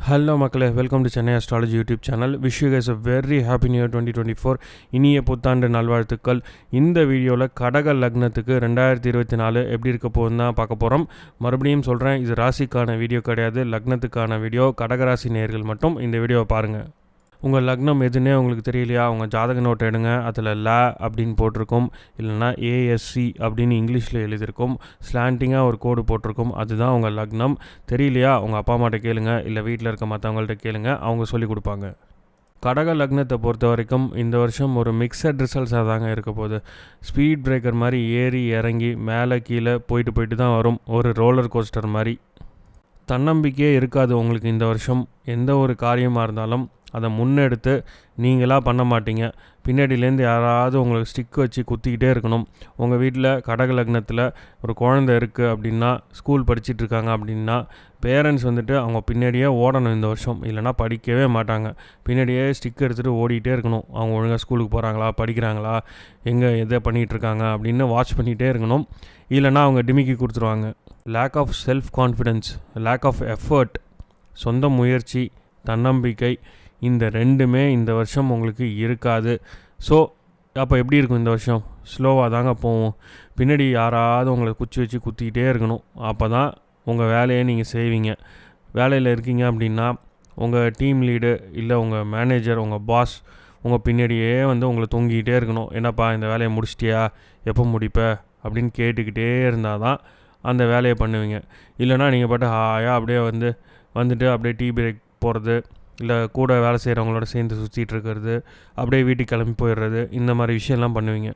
Hello மக்களே, welcome to Chennai astrology YouTube channel. Wish you guys a very happy new year 2024. இனிய புத்தாண்டு நல்வாழ்த்துக்கள். இந்த வீடியோவில் கடக லக்னத்துக்கு 2024 எப்படி இருக்க போகுதுன்னு தான் பார்க்க போகிறோம். மறுபடியும் சொல்கிறேன், இது ராசிக்கான வீடியோ கிடையாது, லக்னத்துக்கான வீடியோ. கடகராசி நேயர்கள் மட்டும் இந்த வீடியோவை பாருங்கள். உங்கள் லக்னம் எதுன்னே உங்களுக்கு தெரியலையா? உங்கள் ஜாதக நோட் எடுங்க. அதில் ல அப்படின்னு போட்டிருக்கும், இல்லைனா ஏஎஸ்சி அப்படின்னு இங்கிலீஷில் எழுதியிருக்கும். ஸ்லாண்டிங்காக ஒரு கோடு போட்டிருக்கும், அதுதான் உங்கள் லக்னம். தெரியலையா? உங்கள் அப்பா அம்மாட்ட கேளுங்க, இல்லை வீட்டில் இருக்க மற்றவங்கள்ட்ட கேளுங்க, அவங்க சொல்லி கொடுப்பாங்க. கடக லக்னத்தை பொறுத்த வரைக்கும் இந்த வருஷம் ஒரு மிக்சட் ரிசல்ட்ஸாக தாங்க இருக்க போகுது. ஸ்பீட் பிரேக்கர் மாதிரி ஏறி இறங்கி மேலே கீழே போயிட்டு தான் வரும். ஒரு ரோலர் கோஸ்டர் மாதிரி. தன்னம்பிக்கையே இருக்காது உங்களுக்கு இந்த வருஷம். எந்த ஒரு காரியமாக இருந்தாலும் அதை முன்னெடுத்து நீங்களாக பண்ண மாட்டீங்க. பின்னாடியிலேருந்து யாராவது உங்களுக்கு ஸ்டிக் வச்சு குத்திக்கிட்டே இருக்கணும். உங்கள் வீட்டில் கடக லக்னத்தில் ஒரு குழந்தை இருக்குது அப்படின்னா, ஸ்கூல் படிச்சிட்ருக்காங்க அப்படின்னா, பேரண்ட்ஸ் வந்துட்டு அவங்க பின்னாடியே ஓடணும் இந்த வருஷம். இல்லைனா படிக்கவே மாட்டாங்க. பின்னாடியே ஸ்டிக் எடுத்துகிட்டு ஓடிக்கிட்டே இருக்கணும். அவங்க ஒழுங்காக ஸ்கூலுக்கு போகிறாங்களா, படிக்கிறாங்களா, எங்கே எதை பண்ணிகிட்ருக்காங்க அப்படின்னு வாட்ச் பண்ணிகிட்டே இருக்கணும். இல்லைனா அவங்க டிமிக்கி கொடுத்துருவாங்க. Lack of self confidence, lack of effort, சொந்த முயற்சி, தன்னம்பிக்கை, இந்த ரெண்டுமே இந்த வருஷம் உங்களுக்கு இருக்காது. ஸோ அப்போ எப்படி இருக்கும் இந்த வருஷம்? ஸ்லோவாக தாங்க போவோம். பின்னாடி யாராவது உங்களை குச்சி வச்சு குத்திக்கிட்டே இருக்கணும். அப்போ தான் உங்கள் வேலையை நீங்கள் செய்வீங்க. வேலையில் இருக்கீங்க அப்படின்னா உங்கள் டீம் லீடு இல்லை உங்கள் மேனேஜர், உங்கள் பாஸ் உங்கள் பின்னாடியே உங்களை தொங்கிக்கிட்டே இருக்கணும். என்னப்பா இந்த வேலையை முடிச்சிட்டியா, எப்போ முடிப்ப அப்படின்னு கேட்டுக்கிட்டே இருந்தால் தான் அந்த வேலையை பண்ணுவீங்க. இல்லைனா நீங்கள் பாட்டு ஹாயாக அப்படியே வந்துட்டு அப்படியே டீ பிரேக் போகிறது, இல்லை கூட வேலை செய்கிறவங்களோட சேர்ந்து சுற்றிட்டு இருக்கிறது, அப்படியே வீட்டுக்கு கிளம்பி போயிடுறது, இந்த மாதிரி விஷயம்லாம் பண்ணுவீங்க.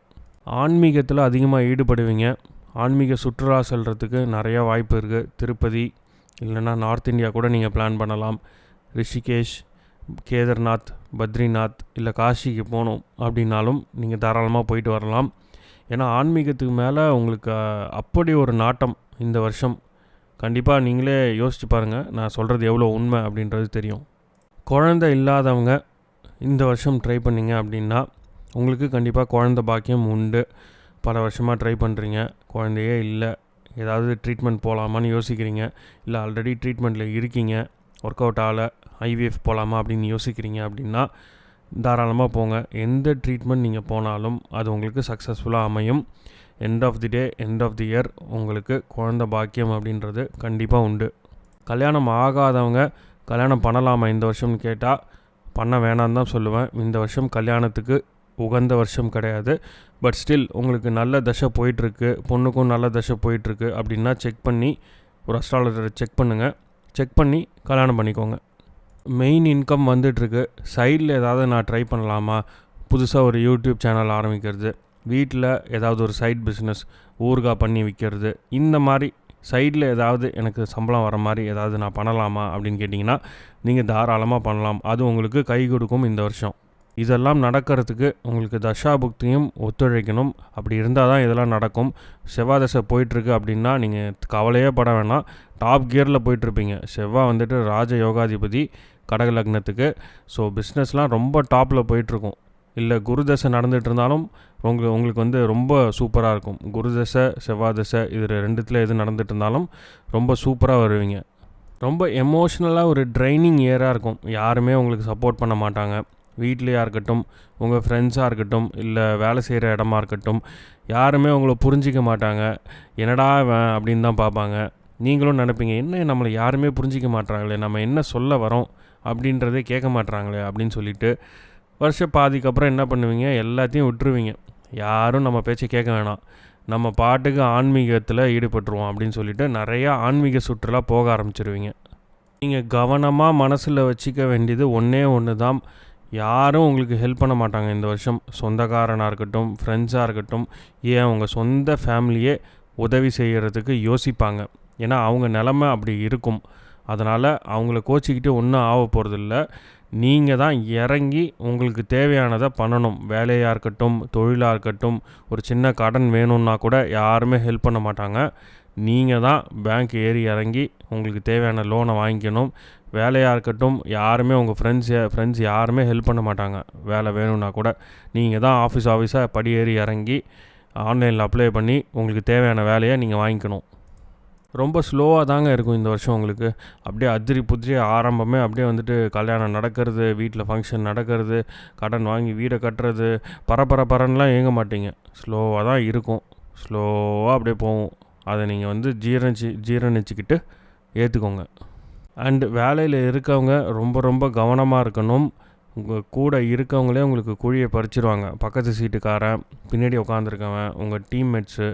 ஆன்மீகத்தில் அதிகமாக ஈடுபடுவீங்க. ஆன்மீக சுற்றுலா செல்கிறதுக்கு நிறையா வாய்ப்பு இருக்குது. திருப்பதி இல்லைனா நார்த் இந்தியா கூட நீங்கள் பிளான் பண்ணலாம். ரிஷிகேஷ், கேதார்நாத், பத்ரிநாத் இல்லை காசிக்கு போகணும் அப்படின்னாலும் நீங்கள் தாராளமாக போயிட்டு வரலாம். ஏன்னா ஆன்மீகத்துக்கு மேலே உங்களுக்கு அப்படி ஒரு நாட்டம் இந்த வருஷம். கண்டிப்பாக நீங்களே யோசிச்சு பாருங்கள், நான் சொல்கிறது எவ்வளோ உண்மை அப்படின்றது தெரியும். குழந்தை இல்லாதவங்க இந்த வருஷம் ட்ரை பண்ணிங்க அப்படின்னா உங்களுக்கு கண்டிப்பாக குழந்தை பாக்கியம் உண்டு. பல வருஷமாக ட்ரை பண்ணுறீங்க, குழந்தையே இல்லை, ஏதாவது ட்ரீட்மெண்ட் போகலாமான்னு யோசிக்கிறீங்க, இல்லை ஆல்ரெடி ட்ரீட்மெண்ட்டில் இருக்கீங்க, ஒர்க் அவுட் ஆகலை, ஐவிஎஃப் போகலாமா அப்படின்னு யோசிக்கிறீங்க அப்படின்னா தாராளமாக போங்க. எந்த ட்ரீட்மெண்ட் நீங்கள் போனாலும் அது உங்களுக்கு சக்ஸஸ்ஃபுல்லாக அமையும். End of the day, end of the year உங்களுக்கு குழந்தை பாக்கியம் அப்படின்றது கண்டிப்பாக உண்டு. கல்யாணம் ஆகாதவங்க கல்யாணம் பண்ணலாமா இந்த வருஷம்னு கேட்டால் பண்ண வேணான்னு தான் சொல்லுவேன். இந்த வருஷம் கல்யாணத்துக்கு உகந்த வருஷம் கிடையாது. பட் ஸ்டில் உங்களுக்கு நல்ல தசை போயிட்டுருக்கு, பொண்ணுக்கும் நல்ல தசை போயிட்டுருக்கு அப்படின்னா செக் பண்ணி ஒரு அஸ்ட்ராலஜரை செக் பண்ணுங்கள். செக் பண்ணி கல்யாணம் பண்ணிக்கோங்க. மெயின் இன்கம் வந்துட்டுருக்கு. சைடில் ஏதாவது நான் ட்ரை பண்ணலாமா, புதுசாக ஒரு யூடியூப் சேனல் ஆரம்பிக்கிறது, வீட்டில் ஏதாவது ஒரு சைட் பிஸ்னஸ் ஊறுகாய் பண்ணி விற்கிறது, இந்த மாதிரி சைடில் ஏதாவது எனக்கு சம்பளம் வர மாதிரி ஏதாவது நான் பண்ணலாமா அப்படின்னு கேட்டிங்கன்னா நீங்கள் தாராளமாக பண்ணலாம். அது உங்களுக்கு கை கொடுக்கும் இந்த வருஷம். இதெல்லாம் நடக்கிறதுக்கு உங்களுக்கு தசாபுக்தியும் ஒத்துழைக்கணும். அப்படி இருந்தால் தான் இதெல்லாம் நடக்கும். செவ்வாய் தசை போயிட்டுருக்கு அப்படின்னா நீங்கள் கவலையே பட வேணாம். டாப் கியரில் போயிட்டுருப்பீங்க. செவ்வாய் வந்துட்டு ராஜ யோகாதிபதி கடக லக்னத்துக்கு. ஸோ பிஸ்னஸ்லாம் ரொம்ப டாப்பில் போயிட்டுருக்கும். இல்லை குரு தசை நடந்துகிட்டு இருந்தாலும் உங்களுக்கு ரொம்ப சூப்பராக இருக்கும். குரு தசை, செவ்வாய் தசை, இது ரெண்டுத்தில் எது நடந்துகிட்டு இருந்தாலும் ரொம்ப சூப்பராக வருவீங்க. ரொம்ப எமோஷ்னலாக ஒரு ட்ரைனிங் இயராக இருக்கும். யாருமே உங்களுக்கு சப்போர்ட் பண்ண மாட்டாங்க. வீட்லேயா இருக்கட்டும், உங்கள் ஃப்ரெண்ட்ஸாக இருக்கட்டும், இல்லை வேலை செய்கிற இடமா இருக்கட்டும், யாருமே உங்களை புரிஞ்சிக்க மாட்டாங்க. என்னடா அப்படின்னு தான் பார்ப்பாங்க. நீங்களும் நினைப்பீங்க, என்ன நம்மளை யாருமே புரிஞ்சிக்க மாட்டாங்களே, நம்ம என்ன சொல்ல வரோம் அப்படின்றதே கேட்க மாட்டாங்களே அப்படின்னு சொல்லிட்டு வருஷ பாதிக்கு அப்புறம் என்ன பண்ணுவீங்க, எல்லாத்தையும் விட்டுருவீங்க. யாரும் நம்ம பேச்சை கேட்க வேணாம், நம்ம பாட்டுக்கு ஆன்மீகத்தில் ஈடுபட்டுருவோம் அப்படின்னு சொல்லிட்டு நிறையா ஆன்மீக சுற்றுலா போக ஆரம்பிச்சிருவீங்க. நீங்கள் கவனமாக மனசில் வச்சுக்க வேண்டியது ஒன்று தான், யாரும் உங்களுக்கு ஹெல்ப் பண்ண மாட்டாங்க இந்த வருஷம். சொந்தக்காரனாக இருக்கட்டும், ஃப்ரெண்ட்ஸாக இருக்கட்டும், ஏன் உங்கள் சொந்த ஃபேமிலியே உதவி செய்கிறதுக்கு யோசிப்பாங்க. ஏன்னா அவங்க நிலமை அப்படி இருக்கும். அதனால் அவங்கள கோச்சிக்கிட்டு ஒன்றும் ஆக போகிறதில்ல. நீங்கள் தான் இறங்கி உங்களுக்கு தேவையானதை பண்ணணும். வேலையாக இருக்கட்டும், தொழிலாக இருக்கட்டும், ஒரு சின்ன கடன் வேணும்னா கூட யாருமே ஹெல்ப் பண்ண மாட்டாங்க. நீங்கள் தான் பேங்க் ஏறி இறங்கி உங்களுக்கு தேவையான லோனை வாங்கிக்கணும். வேலையாக இருக்கட்டும், யாருமே உங்கள் ஃப்ரெண்ட்ஸ் யாருமே ஹெல்ப் பண்ண மாட்டாங்க. வேலை வேணும்னா கூட நீங்கள் தான் ஆஃபீஸாக படி ஏறி இறங்கி ஆன்லைனில் அப்ளை பண்ணி உங்களுக்கு தேவையான வேலையை நீங்கள் வாங்கிக்கணும். ரொம்ப ஸ்லோவாக தாங்க இருக்கும் இந்த வருஷம் உங்களுக்கு. அப்படியே அதிரி புதிரி ஆரம்பமே அப்படியே வந்துட்டு கல்யாணம் நடக்கிறது, வீட்டில் ஃபங்க்ஷன் நடக்கிறது, கடன் வாங்கி வீடை கட்டுறது, பரபரன்னுலாம் இயங்க மாட்டீங்க. ஸ்லோவாக தான் இருக்கும். ஸ்லோவாக அப்படியே போகும். அதை நீங்கள் வந்து ஜீரணிச்சிக்கிட்டு ஏற்றுக்கோங்க. அண்டு வேலையில் இருக்கவங்க ரொம்ப கவனமாக இருக்கணும். உங்கள் கூட இருக்கவங்களே உங்களுக்கு குழியை பறிச்சிருவாங்க. பக்கத்து சீட்டுக்காரன், பின்னாடி உட்காந்துருக்கவன், உங்கள் டீம்மேட்ஸு,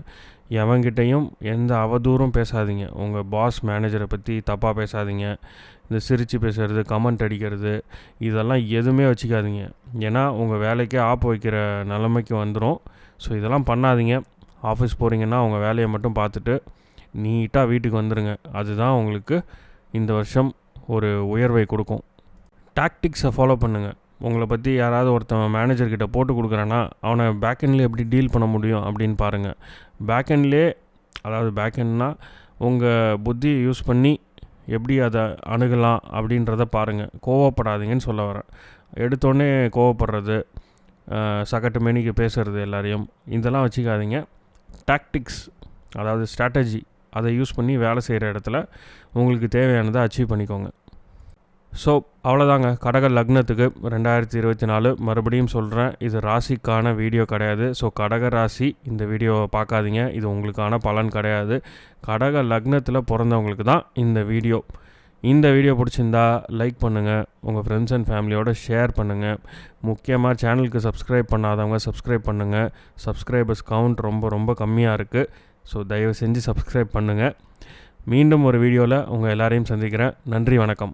எவங்கிட்டையும் எந்த அவதூறும் பேசாதீங்க. உங்கள் பாஸ் மேனேஜரை பற்றி தப்பாக பேசாதீங்க. இந்த சிரித்து பேசுகிறது, கமெண்ட் அடிக்கிறது, இதெல்லாம் எதுவுமே வச்சுக்காதீங்க. ஏன்னா உங்கள் வேலைக்கே ஆப்பு வைக்கிற நிலைமைக்கு வந்துடும். ஸோ இதெல்லாம் பண்ணாதீங்க. ஆஃபீஸ் போகிறீங்கன்னா உங்கள் வேலையை மட்டும் பார்த்துட்டு நீட்டாக வீட்டுக்கு வந்துடுங்க. அதுதான் உங்களுக்கு இந்த வருஷம் ஒரு உயர்வை கொடுக்கும். டாக்டிக்ஸை ஃபாலோ பண்ணுங்கள். உங்களை பற்றி யாராவது ஒருத்தன் மேனேஜர்கிட்ட போட்டு கொடுக்குறான்னா அவனை பேக்கெண்ட்லேயே எப்படி டீல் பண்ண முடியும் அப்படின்னு பாருங்கள். பேக்கெண்ட்லேயே, அதாவது பேக்கெண்ட்னா உங்கள் புத்தியை யூஸ் பண்ணி எப்படி அதை அணுகலாம் அப்படின்றத பாருங்கள். கோவப்படாதீங்கன்னு சொல்ல வரேன். எடுத்தோடனே கோவப்படுறது, சகட்டு மேனிக்கு பேசுகிறது எல்லாரையும், இதெல்லாம் வச்சுக்காதீங்க. டாக்டிக்ஸ், அதாவது ஸ்ட்ராட்டஜி, அதை யூஸ் பண்ணி வேலை செய்கிற இடத்துல உங்களுக்கு தேவையானதை அச்சீவ் பண்ணிக்கோங்க. ஸோ அவ்வளோதாங்க. கடக லக்னத்துக்கு 2024 மறுபடியும் சொல்கிறேன், இது ராசிக்கான வீடியோ கிடையாது. ஸோ கடக ராசி இந்த வீடியோவை பார்க்காதீங்க. இது உங்களுக்கான பலன் கிடையாது. கடக லக்னத்தில் பிறந்தவங்களுக்கு தான் இந்த வீடியோ. இந்த வீடியோ பிடிச்சிருந்தா லைக் பண்ணுங்கள், உங்கள் ஃப்ரெண்ட்ஸ் அண்ட் ஃபேமிலியோடு ஷேர் பண்ணுங்கள். முக்கியமாக சேனலுக்கு சப்ஸ்கிரைப் பண்ணாதவங்க சப்ஸ்கிரைப் பண்ணுங்கள். சப்ஸ்கிரைபர்ஸ் கவுண்ட் ரொம்ப கம்மியாக இருக்குது. ஸோ தயவு செஞ்சு சப்ஸ்கிரைப் பண்ணுங்கள். மீண்டும் ஒரு வீடியோவில் உங்கள் எல்லாரையும் சந்திக்கிறேன். நன்றி, வணக்கம்.